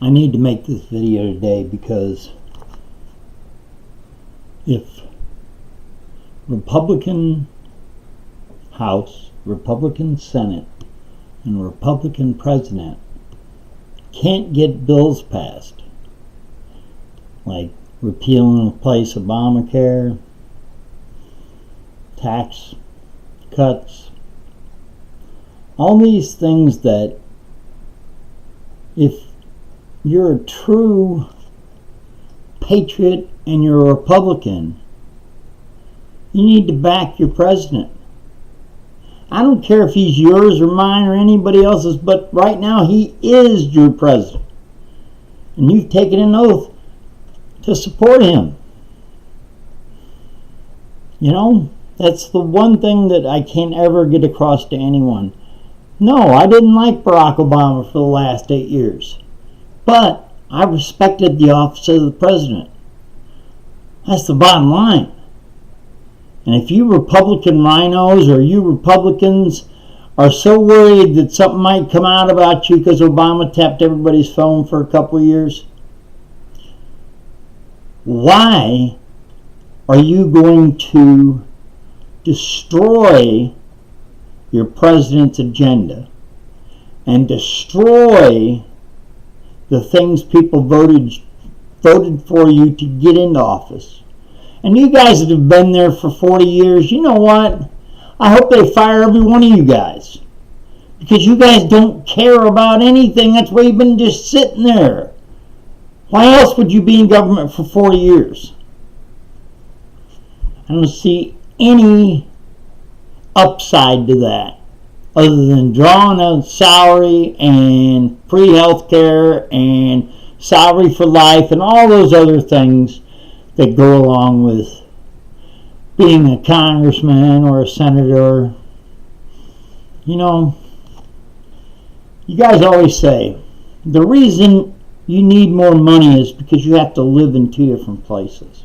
I need to make this video today because if Republican House, Republican Senate, and Republican President can't get bills passed, like repeal and replace Obamacare, tax cuts, all these things that if you're a true patriot and you're a Republican, you need to back your president. I don't care if he's yours or mine or anybody else's, but right now he is your president. And you've taken an oath to support him. You know, that's the one thing that I can't ever get across to anyone. No, I didn't like Barack Obama for the last 8 years. But I respected the office of the president. That's the bottom line. And if you Republican rhinos or you Republicans are so worried that something might come out about you because Obama tapped everybody's phone for a couple of years, why are you going to destroy your president's agenda and destroy the things people voted for you to get into office? And you guys that have been there for 40 years, you know what? I hope they fire every one of you guys. Because you guys don't care about anything. That's why you've been just sitting there. Why else would you be in government for 40 years? I don't see any upside to that other than drawing a salary and free health care and salary for life and all those other things that go along with being a congressman or a senator. You know, you guys always say the reason you need more money is because you have to live in two different places.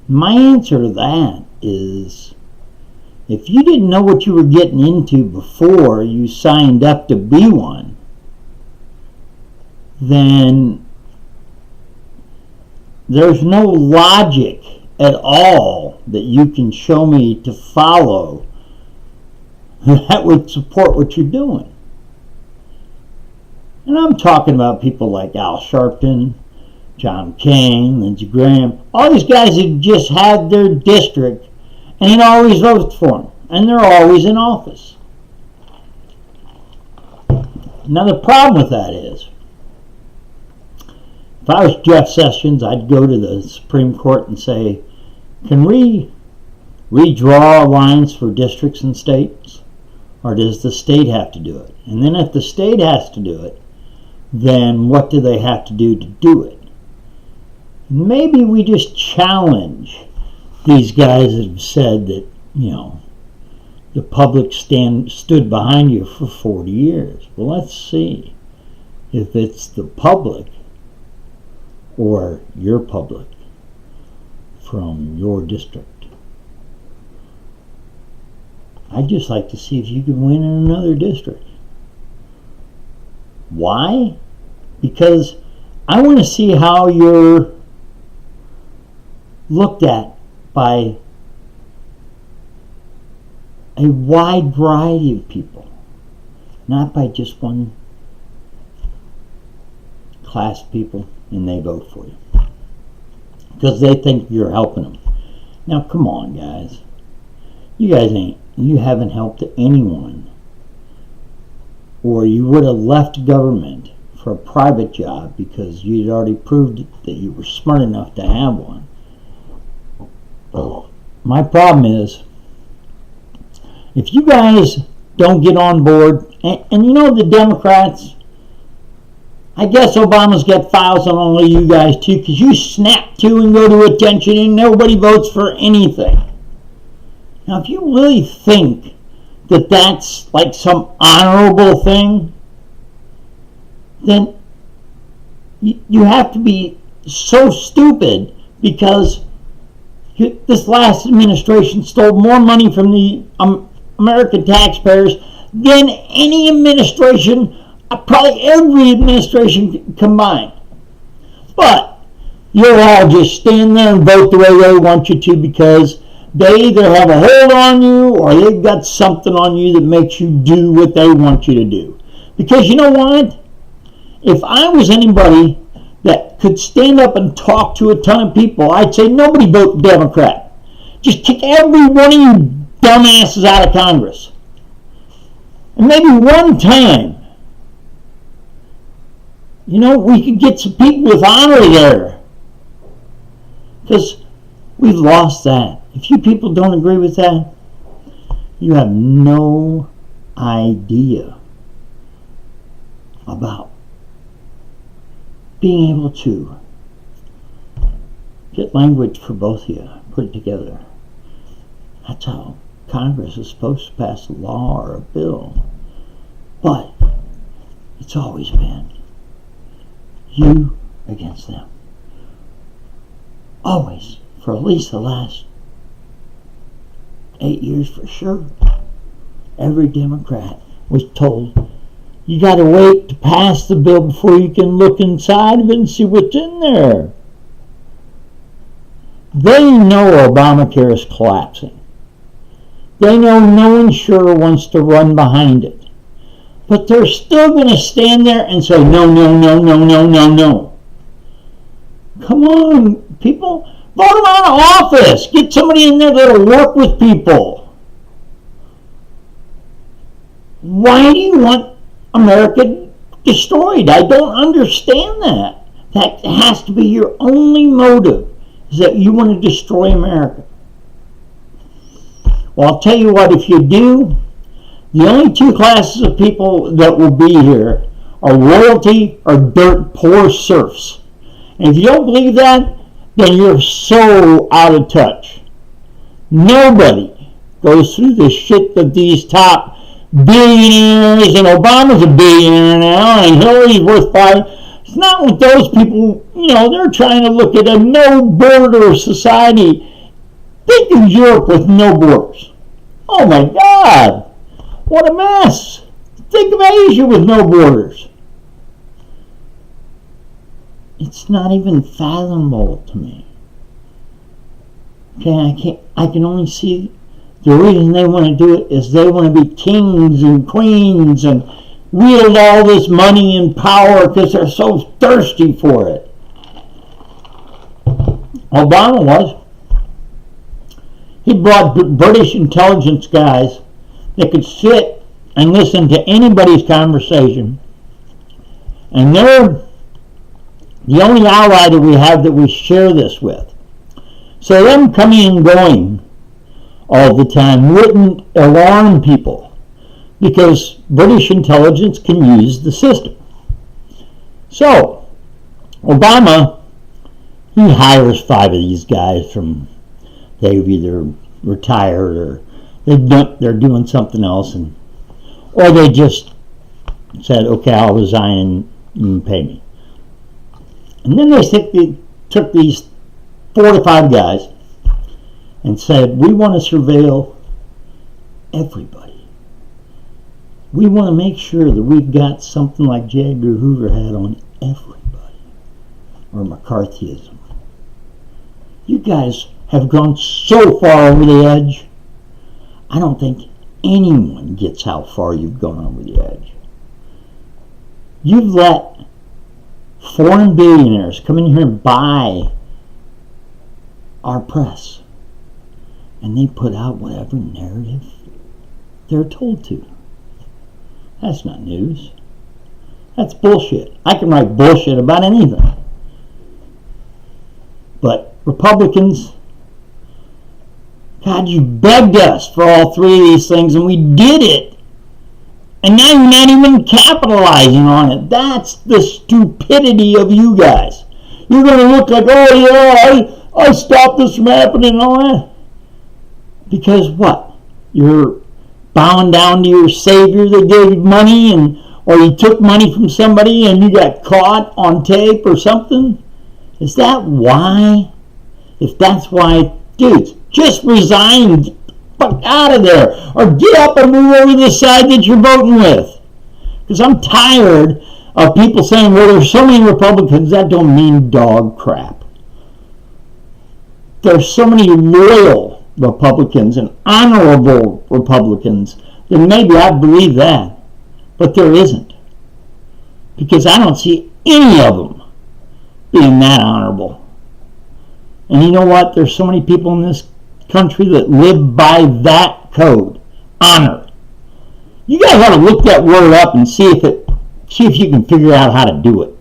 My answer to that is, if you didn't know what you were getting into before you signed up to be one, then there's no logic at all that you can show me to follow that would support what you're doing. And I'm talking about people like Al Sharpton, John McCain, Lindsey Graham, all these guys who just had their district and it always votes for them, and they're always in office. Now the problem with that is, if I was Jeff Sessions, I'd go to the Supreme Court and say, can we redraw lines for districts and states? Or does the state have to do it? And then if the state has to do it, then what do they have to do it? Maybe we just challenge these guys that have said that, you know, the public stood behind you for 40 years. Well, let's see if it's the public or your public from your district. I'd just like to see if you can win in another district. Why? Because I want to see how you're looked at by a wide variety of people, not by just one class of people, and they vote for you because they think you're helping them. Now, come on, guys. You haven't helped anyone, or you would have left government for a private job because you'd already proved that you were smart enough to have one. My problem is, if you guys don't get on board, and you know the Democrats, I guess Obama's got files on only you guys too, because you snap to and go to attention and nobody votes for anything. Now, if you really think that that's like some honorable thing, then you have to be so stupid, because this last administration stole more money from the American taxpayers than any administration probably every administration combined. But you'll all just stand there and vote the way they want you to because they either have a hold on you or they've got something on you that makes you do what they want you to do. Because you know what? If I was anybody that could stand up and talk to a ton of people, I'd say nobody vote Democrat. Just kick every one of you dumbasses out of Congress. And maybe one time, we could get some people with honor there. Because we've lost that. If you people don't agree with that, you have no idea about being able to get language for both of you, put it together. That's how Congress is supposed to pass a law or a bill. But it's always been you against them. Always. For at least the last 8 years for sure. Every Democrat was told, you got to wait to pass the bill before you can look inside of it and see what's in there. They know Obamacare is collapsing. They know no insurer wants to run behind it. But they're still going to stand there and say, no, no, no, no, no, no, no. Come on, people. Vote them out of office. Get somebody in there that'll work with people. Why do you want America destroyed? I don't understand that. That has to be your only motive, is that you want to destroy America. Well, I'll tell you what, if you do, the only two classes of people that will be here are royalty or dirt poor serfs. And if you don't believe that, then you're so out of touch. Nobody goes through the shit that these top billionaires, and Obama's a billionaire now, and Hillary's worth $5. It's not with those people, they're trying to look at a no-border society. Think of Europe with no borders. Oh my God, what a mess. Think of Asia with no borders. It's not even fathomable to me. Okay, I can only see the reason they want to do it is they want to be kings and queens and wield all this money and power because they're so thirsty for it. Obama was. He brought British intelligence guys that could sit and listen to anybody's conversation. And they're the only ally that we have that we share this with. So them coming and going all the time wouldn't alarm people because British intelligence can use the system. So Obama, he hires 5 of these guys from, they've either retired or they're doing something else, or they just said, okay, I'll resign and pay me. And then they took these 4 to 5 guys and said, we want to surveil everybody. We want to make sure that we've got something like J. Edgar Hoover had on everybody, or McCarthyism. You guys have gone so far over the edge, I don't think anyone gets how far you've gone over the edge. You've let foreign billionaires come in here and buy our press, and they put out whatever narrative they're told to. That's not news. That's bullshit. I can write bullshit about anything. But Republicans, God, you begged us for all 3 of these things, and we did it. And now you're not even capitalizing on it. That's the stupidity of you guys. You're going to look like, oh yeah, I stopped this from happening and all that. Because what? You're bowing down to your savior that gave you money, or you took money from somebody and you got caught on tape or something? Is that why? If that's why, dudes, just resign. Fuck out of there, or get up and move over to the side that you're voting with. Because I'm tired of people saying, well, there's so many Republicans, that don't mean dog crap. There's so many loyal Republicans and honorable Republicans, then maybe I believe that. But there isn't. Because I don't see any of them being that honorable. And you know what? There's so many people in this country that live by that code. Honor. You guys ought to look that word up and see if you can figure out how to do it.